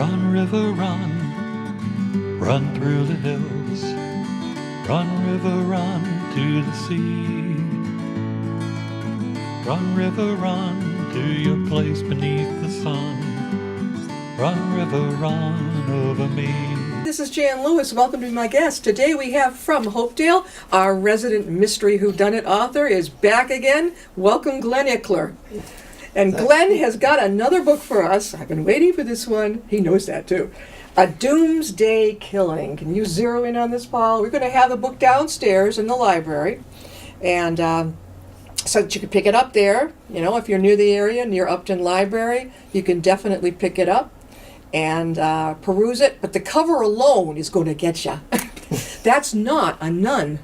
Run, river, run, run through the hills. Run, river, run to the sea. Run, river, run to your place beneath the sun. Run, river, run over me. This is Jan Lewis. Welcome to my guest. Today we have from Hopedale, our resident mystery whodunit author is back again. Welcome, Glenn Ickler. And Glenn has got another book for us. I've been waiting for this one. He knows that too. A Doomsday Killing. Can you zero in on this, Paul? We're going to have the book downstairs in the library. And so that you can pick it up there. You know, if you're near the area, near Upton Library, you can definitely pick it up and peruse it. But the cover alone is going to get you. That's not a nun.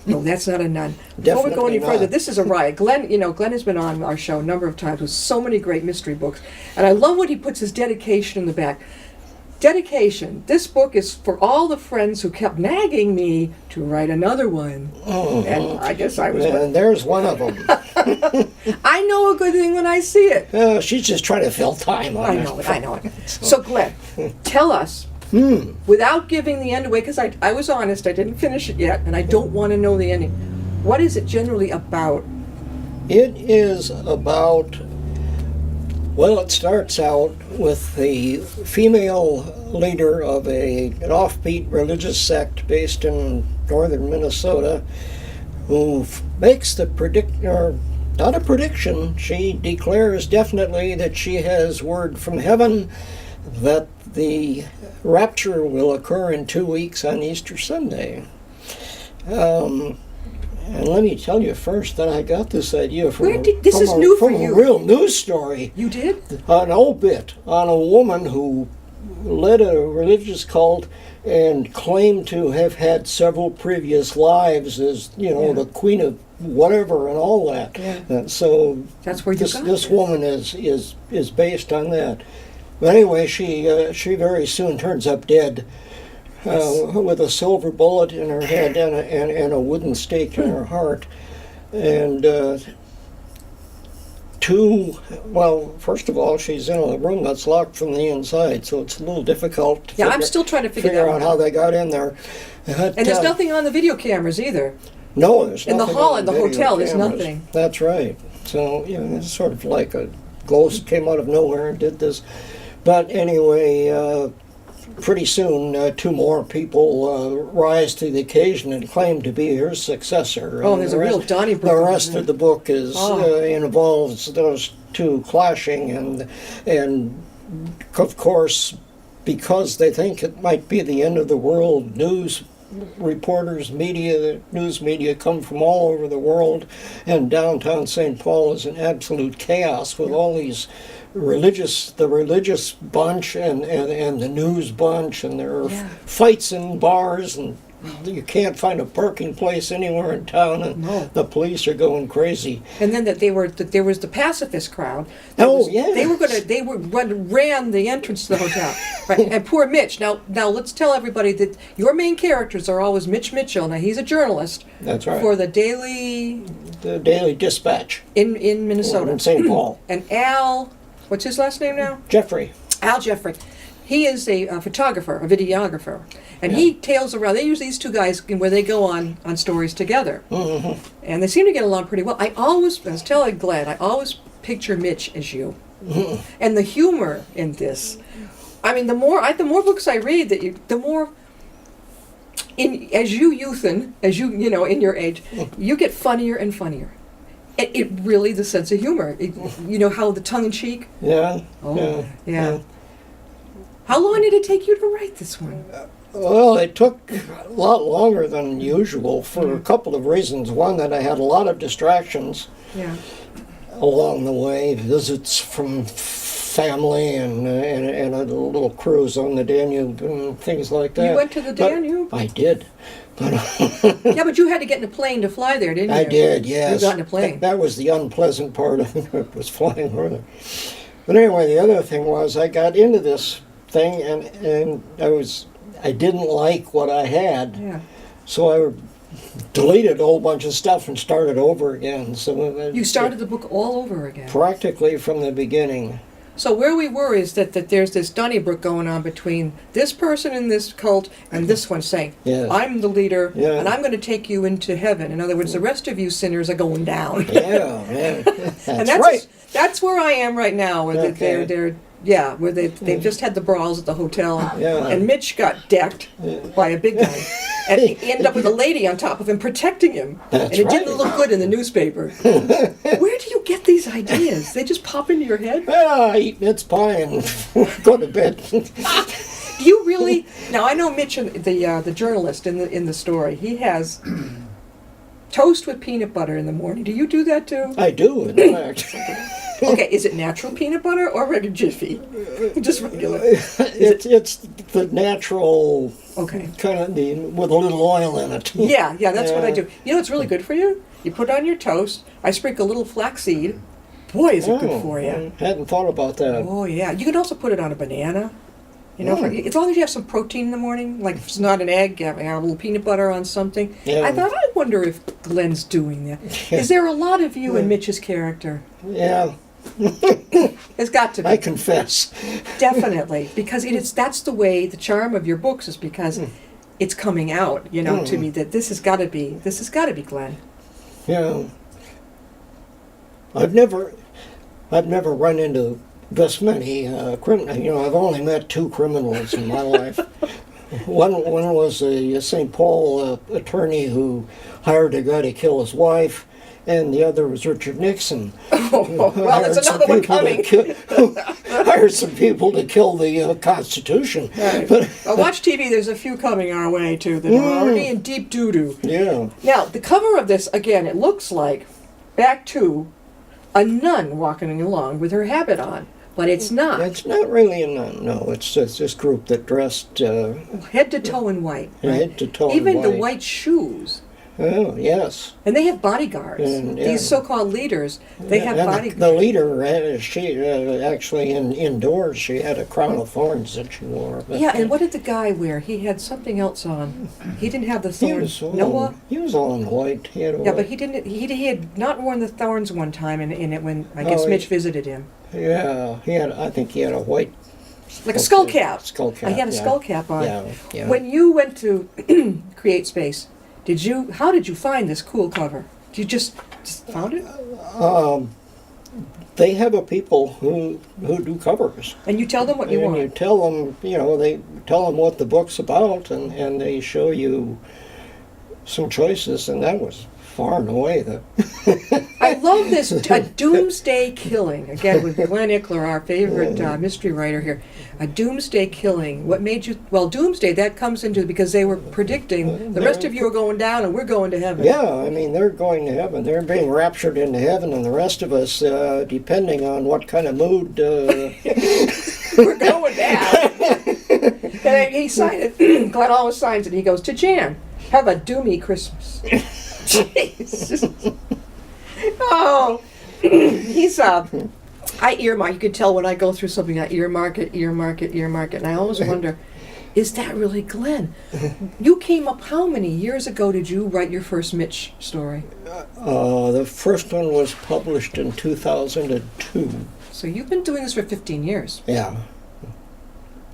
No, that's not a nun. Definitely Before we go any further, not. this is a riot. Glenn has been on our show a number of times with so many great mystery books. And I love when he puts his dedication in the back. Dedication. This book is for all the friends who kept nagging me to write another one. And I guess I was one. and there's one of them. I know a good thing when I see it. She's just trying to fill time on it. I know it. So Glenn, tell us, without giving the end away, because I was honest, I didn't finish it yet, and I don't want to know the ending. What is it generally about? It is about, well, it starts out with the female leader of an offbeat religious sect based in northern Minnesota who makes the not a prediction, she declares definitely that she has word from heaven that the rapture will occur in 2 weeks on Easter Sunday. And let me tell you first that I got this idea from a real news story. You did? An obit on a woman who led a religious cult and claimed to have had several previous lives as, the queen of whatever and all that. Yeah. And so That's where you got this woman is based on that. But anyway, she very soon turns up dead. With a silver bullet in her head and a wooden stake in her heart. And first of all, she's in a room that's locked from the inside, so it's a little difficult to I'm still trying to figure out how they got in there. And there's nothing on the video cameras either. No, there's in nothing the hall on in the video hotel, there's cameras. nothing. That's right. So, it's sort of like a ghost came out of nowhere and did this. But anyway, pretty soon, two more people rise to the occasion and claim to be her successor. Oh, there's a real Donnybrook. The rest of the book involves those two clashing, and of course, because they think it might be the end of the world, news media come from all over the world, and downtown St. Paul is an absolute chaos with all these the religious bunch and the news bunch, and there are fights in bars, and you can't find a parking place anywhere in town, and the police are going crazy. And then there was the pacifist crowd. They ran the entrance to the hotel, right? And poor Mitch. Now let's tell everybody that your main characters are always Mitch Mitchell. Now he's a journalist. That's right. For the Daily Dispatch in Minnesota, in St. Paul. And Al, what's his last name now? Jeffrey. Al Jeffrey. He is a photographer, a videographer, and he tails around. They use these two guys where they go on stories together, and they seem to get along pretty well. I was telling Glenn, I always picture Mitch as you, and the humor in this. I mean, the more books I read, the more. As you in your age, you get funnier and funnier. It really, the sense of humor. How the tongue in cheek. Yeah. Oh, yeah. How long did it take you to write this one? Well, it took a lot longer than usual for a couple of reasons. One, that I had a lot of distractions along the way, visits from family and a little cruise on the Danube and things like that. You went to the Danube? But I did. Yeah, but you had to get in a plane to fly there, didn't you? I did, yes. You got in a plane. That was the unpleasant part of it, was flying further. But anyway, the other thing was I got into this thing and I didn't like what I had. Yeah. So I deleted a whole bunch of stuff and started over again. So you started the book all over again. Practically from the beginning. So where we were is that there's this Donnybrook going on between this person in this cult and this one saying, Yes. I'm the leader, Yeah. and I'm going to take you into heaven. In other words, the rest of you sinners are going down. Yeah, yeah. That's, And that's right. That's where I am right now, where Okay. where they've just had the brawls at the hotel, Yeah. and Mitch got decked by a big guy, and he ended up with a lady on top of him protecting him, That's and it didn't right. look good in the newspaper. Where do you get these ideas? They just pop into your head? Ah, eat Mince pie and go to bed. Do you really? Now I know Mitch, the journalist in the story. He has toast with peanut butter in the morning. Do you do that too? I do, in fact. Okay, is it natural peanut butter or regular Jiffy? Just regular. It's the natural Okay. kind of with a little oil in it. Yeah, that's what I Yeah. do. You know what's really good for you? You put it on your toast. I sprinkle a little flaxseed. Boy, is it good for you. I hadn't thought about that. Oh, yeah. You can also put it on a banana. You know, as long as you have some protein in the morning, like if it's not an egg, you have a little peanut butter on something. Yeah. I thought, I wonder if Glenn's doing that. Is there a lot of you in Mitch's character? Yeah, There's got to be. I confess. Definitely, because that's the way the charm of your books is, because it's coming out, to me that this has got to be Glenn. Yeah. I've never run into this many criminals. I've only met 2 criminals in my life. One was a St. Paul attorney who hired a guy to kill his wife, and the other was Richard Nixon. Well, there's another one coming. Hired some people to kill the Constitution. Right. But, Watch TV, there's a few coming our way, too, that are already in deep doo-doo. yeah. Now, the cover of this, again, it looks like back to a nun walking along with her habit on, but it's not. It's not really a nun, no. It's this group that dressed Head to toe in white. Right? head to toe in Even the white. white shoes. Oh, yes. And they have bodyguards. And, yeah. These so-called leaders, they have And bodyguards. the leader, she actually indoors, she had a crown of thorns that she wore. But Yeah, and what did the guy wear? He had something else on. He didn't have the he thorns. was all, Noah? he was all in white. He had a Yeah, white, but he didn't. He had not worn the thorns one time, and it when I guess Oh, Mitch visited him, yeah, I think he had a white like a skull cap. Skull cap. He had a yeah. skull cap on. Yeah, yeah. When you went to Create Space, how did you find this cool cover? You just found it, They have a people who do covers. and you tell them what you And want. you tell them, they tell them what the book's about, and they show you some choices, and that was far and away the. I love this a doomsday killing again with Glenn Ickler, our favorite mystery writer here. A doomsday killing. What made you? Well, doomsday that comes into because they were predicting the rest of you are going down and we're going to heaven. Yeah, I mean, they're going to heaven. They're being raptured into heaven, and the rest of us, depending on what kind of mood. We're going down. And he signed it. Glenn always signs it. He goes to Jan. Have a doomy Christmas. Jesus. Oh, he's I earmark. You can tell when I go through something. I earmark it, and I always wonder, is that really Glenn? You came up. How many years ago did you write your first Mitch story? The first one was published in 2002. So you've been doing this for 15 years. Yeah.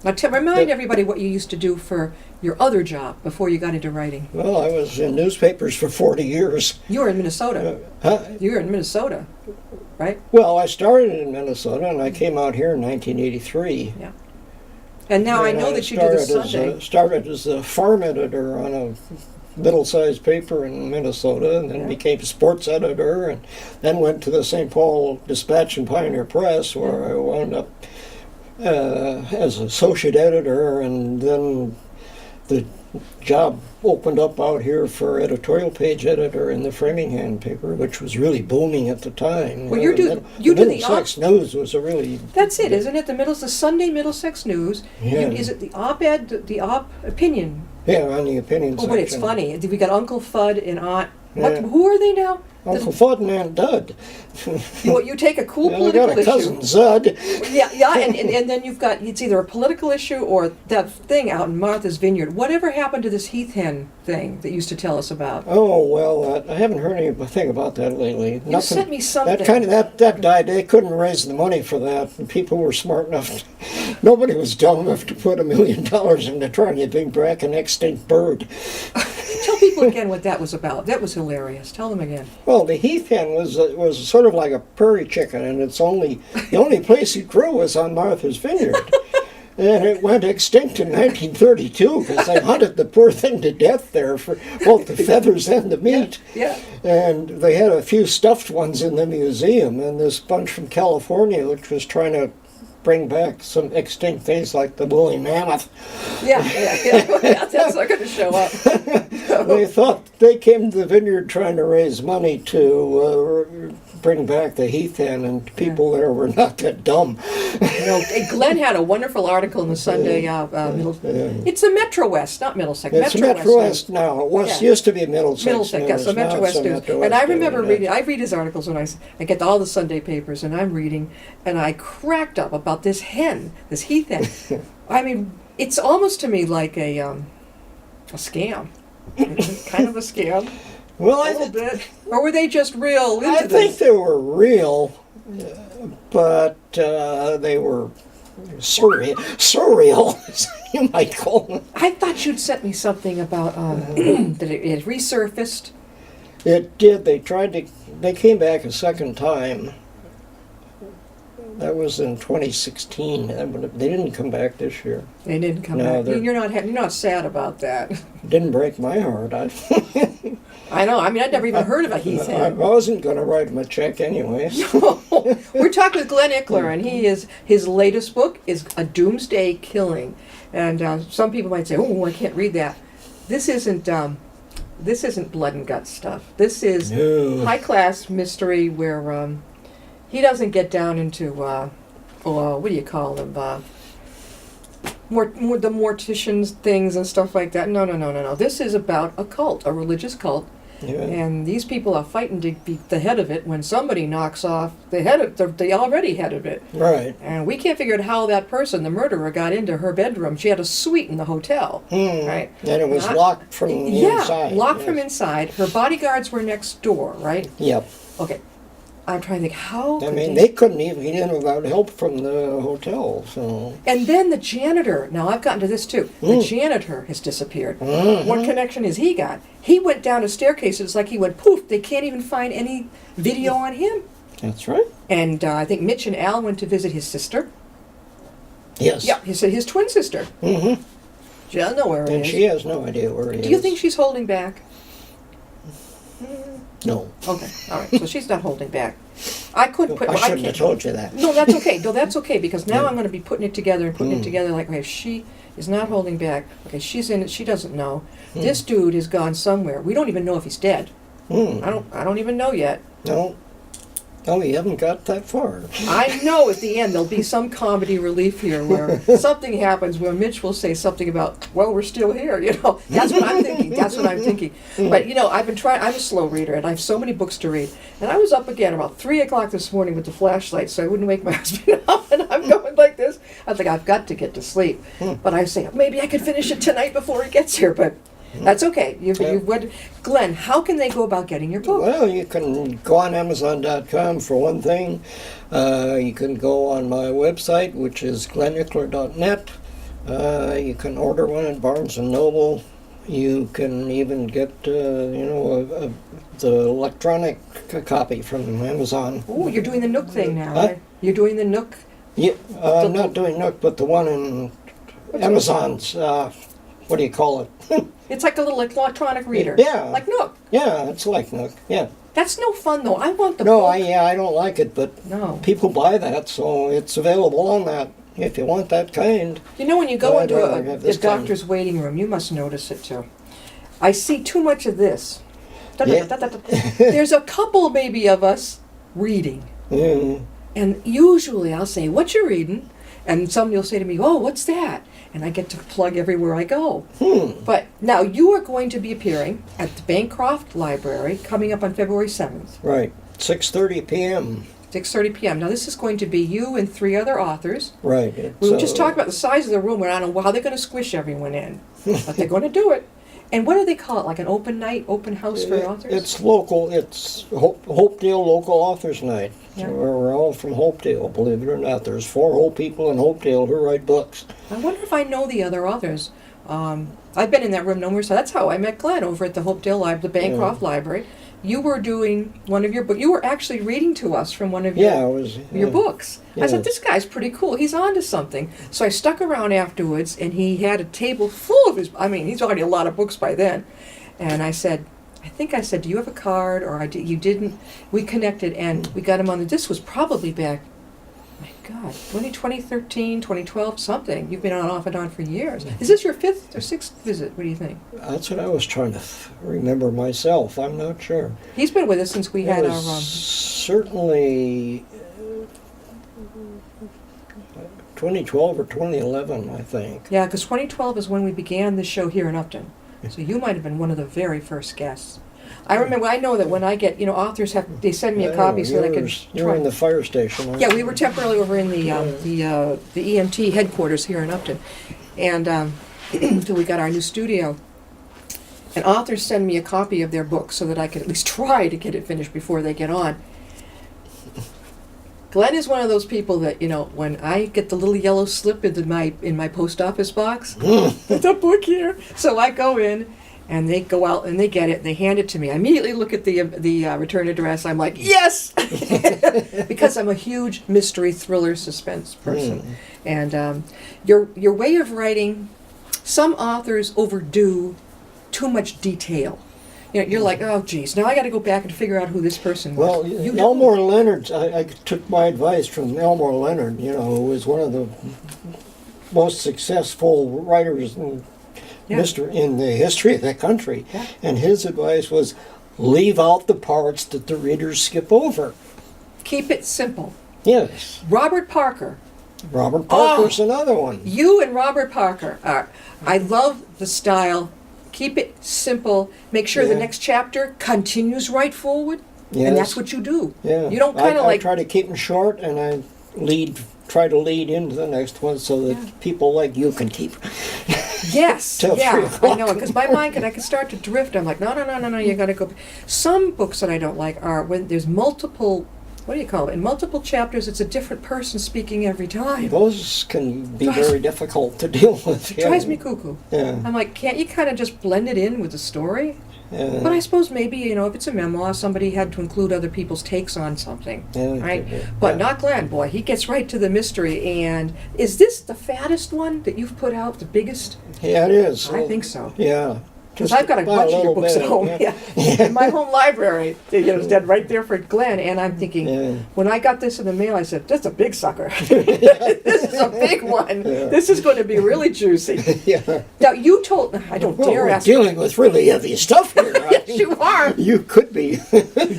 Now, remind everybody what you used to do for your other job before you got into writing. Well, I was in newspapers for 40 years. You were in Minnesota. You were in Minnesota, right? Well, I started in Minnesota, and I came out here in 1983. Yeah. And now I know that you do the Sunday. Started as a farm editor on a middle-sized paper in Minnesota, and then became sports editor, and then went to the St. Paul Dispatch and Pioneer Press, where I wound up as associate editor, and then the job opened up out here for editorial page editor in the Framingham paper, which was really booming at the time. Well, you do the Middlesex News was a really. That's it, isn't it? The Sunday Middlesex News. Yeah. Is it the op-ed, the opinion? Yeah, on the opinion Oh, section. but it's funny. We got Uncle Fudd and Aunt Yeah. Who are they now? Uncle Fudd and Aunt Dud. You take a cool I political got a cousin, issue. Zud. Yeah, and then you've got, it's either a political issue or that thing out in Martha's Vineyard. Whatever happened to this heath hen thing that you used to tell us about? Oh, well, I haven't heard anything about that lately. You sent me something. That died. They couldn't raise the money for that. And people were smart enough. Nobody was dumb enough to put $1 million into trying to bring back an extinct bird. Tell people again what that was about. That was hilarious. Tell them again. Well, the heath hen was sort of like a prairie chicken, and the only place it grew was on Martha's Vineyard. And it went extinct in 1932 because they hunted the poor thing to death there for both the feathers and the meat. Yeah. And they had a few stuffed ones in the museum, and this bunch from California, which was trying to bring back some extinct things like the woolly mammoth. Yeah, that's not going to show up. They thought they came to the vineyard trying to raise money to bring back the heath hen, and people there were not that dumb. Glenn had a wonderful article in the Sunday. It's the Metro West, not Middlesex. It's Metro West now. It used to be Middlesex. Middlesex, yes, so Metro West News. And I remember reading. I read his articles when I get all the Sunday papers, and I'm reading, and I cracked up about this hen, this heath hen. I mean, it's almost to me like a scam. Kind of a scam. Well, a little bit. Or were they just real? I think they were real, but they were surreal, you might call them. I thought you'd sent me something about that it resurfaced. It did. They came back a second time. That was in 2016. They didn't come back this year. They didn't come back. You're not sad about that. It didn't break my heart. I know. I mean, I'd never even heard of a heath hen. I wasn't going to write him a check anyway. We're talking with Glenn Ickler, and his latest book is A Doomsday Killing. And some people might say, "Oh, I can't read that." This isn't blood and guts stuff. This is high class mystery where he doesn't get down into what do you call them? More the morticians things and stuff like that. No. This is about a cult, a religious cult. Yeah. And these people are fighting to be the head of it when somebody knocks off the head of the already head of it. Right. And we can't figure out how that person, the murderer, got into her bedroom. She had a suite in the hotel. Right? And it was locked from inside. Yeah, locked from inside. Her bodyguards were next door, right? Yep. Okay. I'm trying to think how. They couldn't even get in without help from the hotel. So. And then the janitor. Now I've gotten to this too. The janitor has disappeared. What connection has he got? He went down a staircase. It's like he went poof. They can't even find any video on him. That's right. And I think Mitch and Al went to visit his sister. Yes. Yeah, he said his twin sister. Mm-hmm. She doesn't know where he is. And she has no idea where he is. Do you think she's holding back? No. Okay, all right. So she's not holding back. I couldn't put. I shouldn't have told you that. No, that's okay. No, that's okay because now I'm going to be putting it together and putting it together. Like, okay, she is not holding back. Okay, she's in it. She doesn't know. This dude has gone somewhere. We don't even know if he's dead. I don't even know yet. No. Oh, you haven't got that far. I know at the end there'll be some comedy relief here where something happens where Mitch will say something about, well, we're still here, That's what I'm thinking. But, I'm a slow reader and I have so many books to read. And I was up again about 3 o'clock this morning with the flashlight so I wouldn't wake my husband up. And I'm going like this. I think I've got to get to sleep. But I say, maybe I could finish it tonight before he gets here. But that's okay. You've read. Glenn, how can they go about getting your book? Well, you can go on Amazon.com for one thing. You can go on my website, which is glenickler.net. You can order one at Barnes & Noble. You can even get, the electronic copy from Amazon. Oh, you're doing the Nook thing now, Huh? right? You're doing the Nook? Yeah, I'm not doing Nook, but the one in Amazon's, what do you call it? It's like a little electronic reader. Yeah. Like Nook. Yeah, it's like Nook, yeah. That's no fun, though. I want the No, book. I don't like it, but people buy that, so it's available on that. If you want that kind. When you go I'd into rather have a this doctor's waiting room, you must notice it, too. I see too much of this. Yeah. There's a couple, maybe, of us reading. And usually I'll say, what you reading? And somebody will say to me, oh, what's that? and I get to plug everywhere I go. But now you are going to be appearing at the Bancroft Library coming up on February 7th. Right. 6:30 p.m. 6:30 p.m. Now this is going to be you and 3 other authors. Right. We were just talking about the size of the room, and I don't know how they're going to squish everyone in, but they're going to do it. And what do they call it? Like an open night, open house for authors? It's local. It's Hopedale Local Authors Night. Yeah. We're all from Hopedale, believe it or not. There's 4 whole people in Hopedale who write books. I wonder if I know the other authors. I've been in that room numerous times. That's how I met Glenn over at the Hopedale Library, the Bancroft Library. You were doing one of your books. You were actually reading to us from one of your books. Yeah. I said, this guy's pretty cool. He's on to something. So I stuck around afterwards, and he had a table full of his, he's already a lot of books by then. And I said, do you have a card? Or you didn't. We connected, and we got him on this was probably back, my God, 2013, 2012, something. You've been on off and on for years. Is this your 5th or 6th visit? What do you think? That's what I was trying to remember myself. I'm not sure. He's been with us since we had our... certainly 2012 or 2011, I think. Yeah, because 2012 is when we began the show here in Upton. So you might have been one of the very first guests. I know that when I get, authors they send me a copy so that I can You were try. in the fire station. Yeah, we were temporarily over in the EMT headquarters here in Upton, and until we got our new studio. And authors send me a copy of their book so that I can at least try to get it finished before they get on. Glenn is one of those people that, when I get the little yellow slip in my post office box, there's a book here. So I go in, and they go out and they get it, and they hand it to me. I immediately look at the return address. I'm like, yes! Because I'm a huge mystery, thriller, suspense person. And your way of writing, some authors overdo too much detail. You're like, oh, geez, now I got to go back and figure out who this person was. Well, Elmore Leonard, I took my advice from Elmore Leonard, who was one of the most successful writers in the history of the country. Yeah. And his advice was, leave out the parts that the readers skip over. Keep it simple. Yes. Robert Parker's another one. You and Robert Parker are. I love the style. Keep it simple. Make sure the next chapter continues right forward. Yes. And that's what you do. Yeah. You don't I try to keep them short, and I try to lead into the next one so that people like you can keep. Yes, I know it, because my mind I can start to drift. I'm like, no, you got to go. Some books that I don't like are when there's multiple, what do you call it? In multiple chapters, it's a different person speaking every time. Those can be very difficult to deal with. It drives me cuckoo. Yeah. I'm like, can't you kind of just blend it in with the story? Yeah. But I suppose maybe, if it's a memoir, somebody had to include other people's takes on something, right? But not Glenn, boy. He gets right to the mystery. And is this the fattest one that you've put out, the biggest? Yeah, it is. I think so. Yeah. Because I've got a bunch of your books at home. Yeah. In my home library, it's dead right there for Glenn. And I'm thinking, when I got this in the mail, I said, that's a big sucker. This is a big one. Yeah. This is going to be really juicy. Yeah. Now, you told, I don't dare we're ask. Dealing with really heavy stuff here. Yes, you are. You could be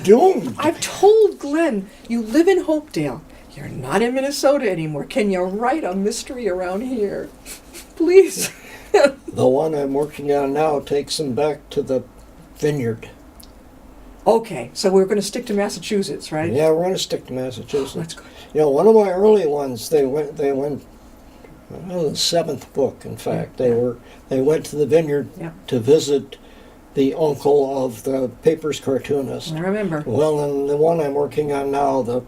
doomed. I've told Glenn, you live in Hopedale. You're not in Minnesota anymore. Can you write a mystery around here? Please. The one I'm working on now takes them back to the vineyard. Okay, so we're going to stick to Massachusetts, right? Yeah, we're going to stick to Massachusetts. That's good. One of my early ones, they went. The 7th book, in fact. They went to the vineyard to visit the uncle of the paper's cartoonist. I remember. Well, in the one I'm working on now, the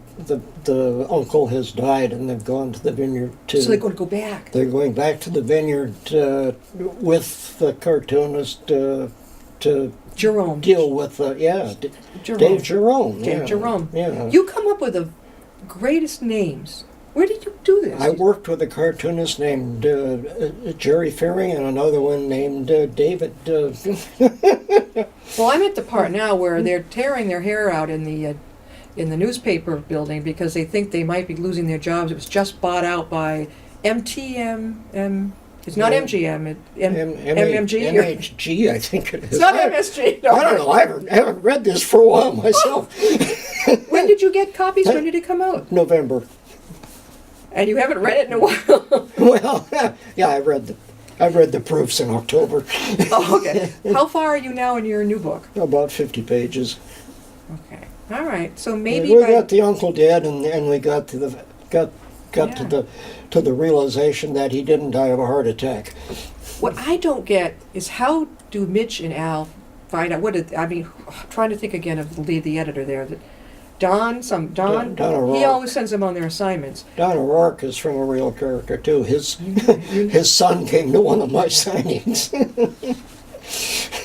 uncle has died, and they've gone to the vineyard to... So they're going to go back. They're going back to the vineyard with the cartoonist to Jerome. Deal with, Jerome. Dave Jerome. Dave Jerome. Yeah. You come up with the greatest names. Where did you do this? I worked with a cartoonist named Jerry Fearing and another one named David. Well, I'm at the part now where they're tearing their hair out in the newspaper building because they think they might be losing their jobs. It was just bought out by MTM. It's not MGM. MMG. MHG, I think it is. It's not MSG. No. I don't know. I haven't read this for a while myself. When did you get copies? When did it come out? November. And you haven't read it in a while. Well, yeah, I read the proofs in October. Oh, okay. How far are you now in your new book? About 50 pages. Okay. All right. So maybe we by... got the uncle dead, and we got to the to the realization that he didn't die of a heart attack. What I don't get is how do Mitch and Al find out? I'm trying to think again of the editor there. That Don O'Rourke. He always sends them on their assignments. Don O'Rourke is from a real character too. His son came to one of my signings.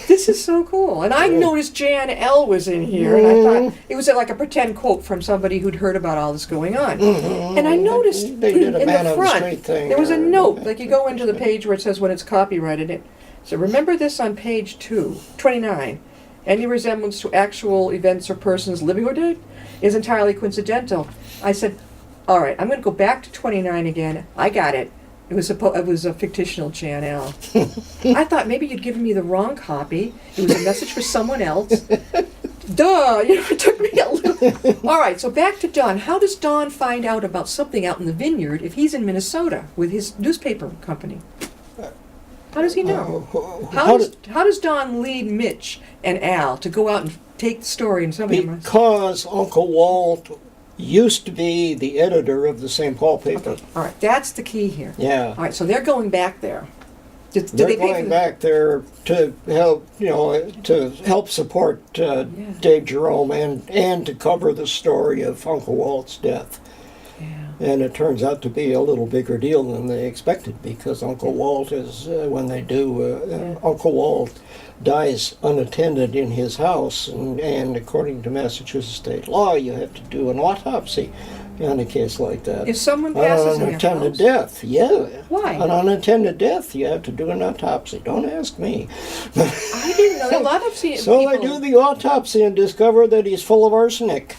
This is so cool. And I noticed Jan L. was in here, and I thought it was like a pretend quote from somebody who'd heard about all this going on. And I noticed they did a in man the on front, the street thing. there was a note, like you go into the page where it says when it's copyrighted. So remember this on page 29. Any resemblance to actual events or persons living or dead is entirely coincidental. I said, all right, I'm going to go back to 29 again. I got it. It was a fictional Jan L. I thought maybe you'd given me the wrong copy. It was a message for someone else. Duh! It took me a little... All right, so back to Don. How does Don find out about something out in the vineyard if he's in Minnesota with his newspaper company? How does he know? How does Don lead Mitch and Al to go out and take the story and somebody... Because Uncle Walt used to be the editor of the St. Paul paper. Okay. All right, that's the key here. Yeah. All right, so they're going back there. Did They're they pay going back there to help support Dave Jerome and to cover the story of Uncle Walt's death. Yeah. And it turns out to be a little bigger deal than they expected, because Uncle Walt is, when they do, Uncle Walt dies unattended in his house, and according to Massachusetts state law, you have to do an autopsy on a case like that. If someone passes in their unattended house? death, yeah. Why? An unattended death, you have to do an autopsy. Don't ask me. I didn't know. A lot of people... So they do the autopsy and discover that he's full of arsenic.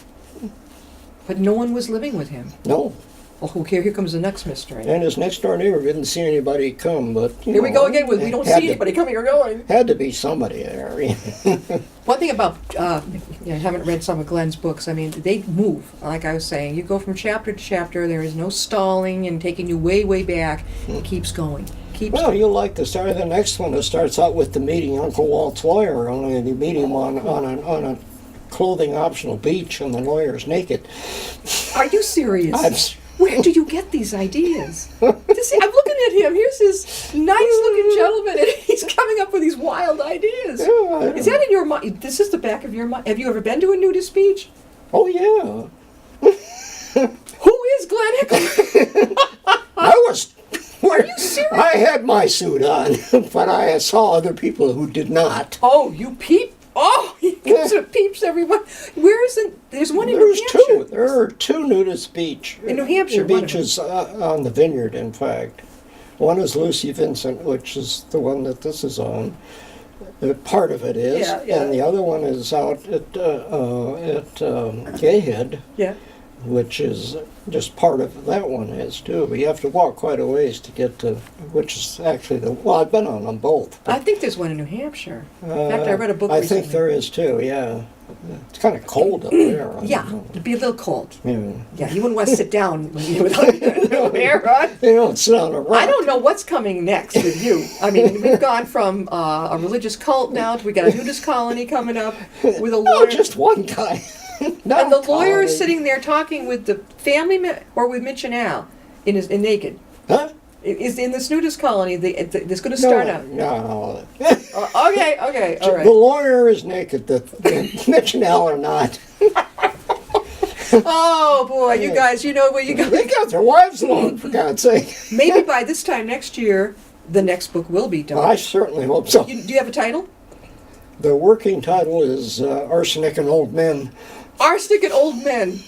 But no one was living with him. No. Oh, here comes the next mystery. And his next door neighbor didn't see anybody come, but Here we go again with we don't see anybody coming or going. Had to be somebody there. One thing about, I haven't read some of Glenn's books. I mean, they move. Like I was saying, you go from chapter to chapter. There is no stalling and taking you way, way back. It keeps going. Well, you'll like the start of the next one. It starts out with the meeting Uncle Walt's lawyer. Only they meet him on a clothing optional beach, and the lawyer's naked. Are you serious? Where do you get these ideas? I'm looking at him. Here's this nice-looking gentleman, and he's coming up with these wild ideas. Yeah, is that in your mind? This is the back of your mind. Have you ever been to a nudist beach? Oh, yeah. Who is Glenn Ickler? Are you serious? I had my suit on, but I saw other people who did not. Oh, you peep? Oh, he gives it peeps, everyone. Where is it? There's one in New Hampshire. Two. There are two nudist beaches. In New Hampshire. Beaches on the vineyard, in fact. One is Lucy Vincent, which is the one that this is on. Part of it is. Yeah. And the other one is out at Gayhead. Yeah. Which is just part of that one is too. But you have to walk quite a ways to get to, which is actually I've been on them both. I think there's one in New Hampshire. In fact, I read a book I recently. think there is too, yeah. It's kind of cold up there. Yeah, it'd be a little cold. Yeah. Yeah, you wouldn't want to sit down without no air on. You don't sit on a rock. I don't know what's coming next with you. I mean, we've gone from a religious cult now to we got a nudist colony coming up with a lawyer. No, just one guy. And the lawyer is sitting there talking with the family or with Mitch and Al in naked. Huh? Is in this nudist colony. It's going to start out. No. Okay, all right. The lawyer is naked. The Mitch and Al are not. Oh boy, you guys, you know where you go. They got their wives along, for God's sake. Maybe by this time next year, the next book will be done. Well, I certainly hope so. Do you have a title? The working title is Arsenic and Old Men. Arsenic and Old Men.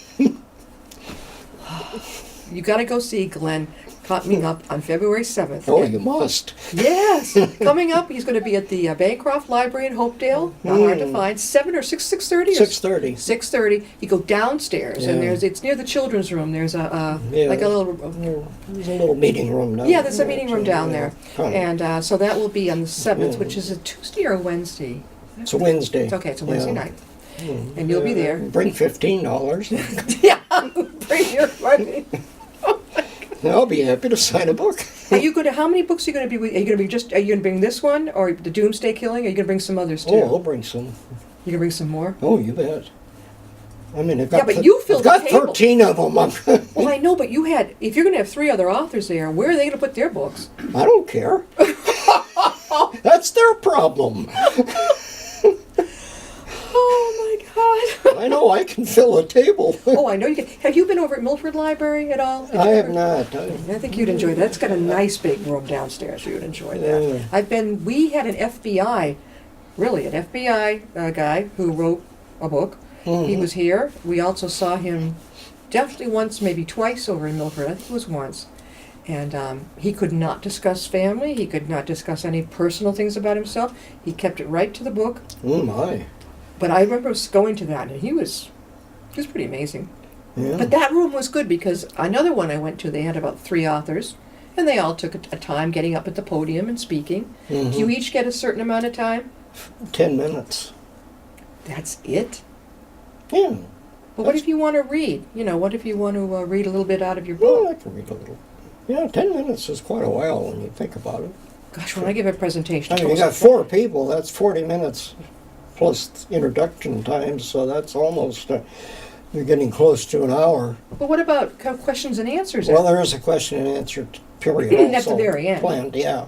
You got to go see Glenn coming up on February 7th. Oh, you must. Yes. Coming up, he's going to be at the Bancroft Library in Hopedale. Not hard to find. 6:30? 6:30. 6:30. You go downstairs, and it's near the children's room. There's like a little... There's a little meeting room down there. Yeah, there's a meeting room down there. And so that will be on the 7th, which is a Tuesday or a Wednesday? It's a Wednesday. It's a Wednesday night. And you'll be there. Bring $15. Yeah, bring your money. I'll be happy to sign a book. Are you going to? How many books are you going to be? Are you going to be just? Are you going to bring this one or the Doomsday Killing? Are you going to bring some others too? Oh, I'll bring some. You going to bring some more? Oh, you bet. I mean, Yeah, but you filled I've the got table. 13 of them. Well, I know, but you had. If you're going to have 3 other authors there, where are they going to put their books? I don't care. That's their problem. Oh my God! I know I can fill a table. Oh, I know you can. Have you been over at Milford Library at all? I have not. I think you'd enjoy that. It's got a nice big room downstairs. You'd enjoy that. Yeah. I've been. We had an FBI, really an FBI guy who wrote a book. He was here. We also saw him definitely once, maybe twice over in Milford. I think it was once. And he could not discuss family. He could not discuss any personal things about himself. He kept it right to the book. Oh my. But I remember us going to that, and he was pretty amazing. Yeah. But that room was good because another one I went to, they had about 3 authors, and they all took a time getting up at the podium and speaking. Do you each get a certain amount of time? 10 minutes. That's it? Yeah. But what if you want to read? You know, what if you want to read a little bit out of your Well, book? I can read a little. Yeah, 10 minutes is quite a while when you think about it. Gosh, when I give a presentation, I mean, you got 4 people, that's 40 minutes plus introduction time, so that's almost, you're getting close to an hour. But what about questions and answers? Well, there is a question and answer period At the also very end. planned, yeah.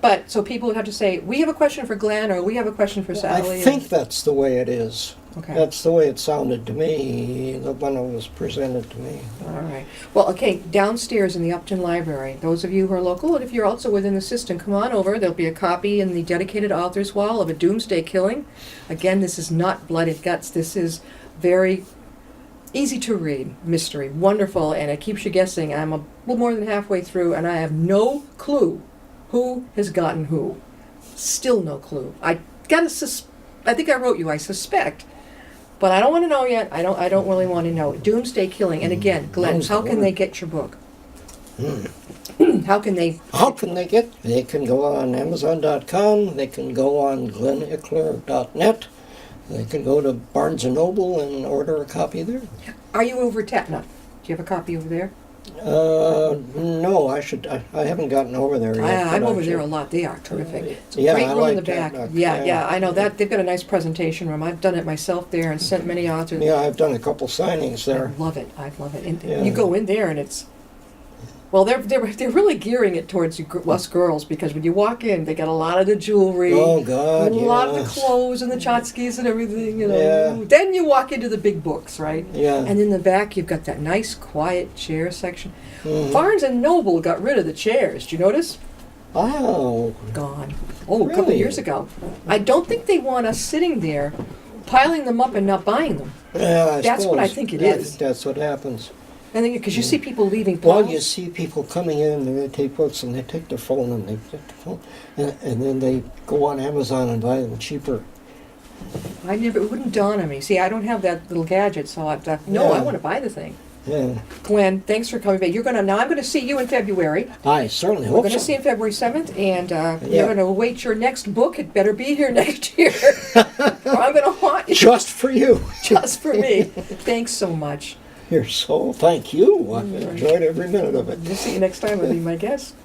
But, so people would have to say, we have a question for Glenn, or we have a question for Sally. I think that's the way it is. Okay. That's the way it sounded to me, when it was presented to me. All right. Well, okay, downstairs in the Upton Library, those of you who are local, and if you're also within the system, come on over. There'll be a copy in the dedicated author's wall of A Doomsday Killing. Again, this is not blood and guts. This is very easy to read mystery. Wonderful, and it keeps you guessing. I'm a little more than halfway through, and I have no clue who has gotten who. Still no clue. I think I wrote you, I suspect. But I don't want to know yet. I don't really want to know. Doomsday Killing. And again, Glenn, how can they get your book? How can they? They can go on Amazon.com. They can go on glenickler.net. They can go to Barnes & Noble and order a copy there. Are you over at Tatna? Do you have a copy over there? No, I haven't gotten over there yet. I'm but I over there should. a lot. They are terrific. It's a Yeah, great I room in the like back. Tatna. Yeah, I know that. They've got a nice presentation room. I've done it myself there and sent many authors. Yeah, I've done a couple signings there. I love it. And Yeah. you go in there and it's, well, they're really gearing it towards us girls because when you walk in, they got a lot of the jewelry, Oh, God, a lot of the yes. clothes and the tchotchkes and everything. You know. Yeah. Then you walk into the big books, right? Yeah. And in the back, you've got that nice, quiet chair section. Mhm. Barnes and Noble got rid of the chairs. Did you notice? Oh, Gone. Oh, a couple Really? years ago. I don't think they want us sitting there, piling them up and not buying them. yeah, That's what I suppose. think it I is. think that's what happens. And then because you see people leaving Well, piles. you see people coming in and they take books and they take their phone and they take the phone and then they go on Amazon and buy them cheaper. It wouldn't dawn on me. See, I don't have that little gadget, so I Yeah. want to buy the thing. Yeah, Glenn, thanks for coming back. I'm going to see you in February. I certainly We're hope going to so. see you February 7th, and Yeah. you're going to await your next book. It better be here next year, or I'm going to haunt you Just for you. just for me. Thanks so much. Thank you. I enjoyed every minute of it. We'll see you next time. I'll be my guest.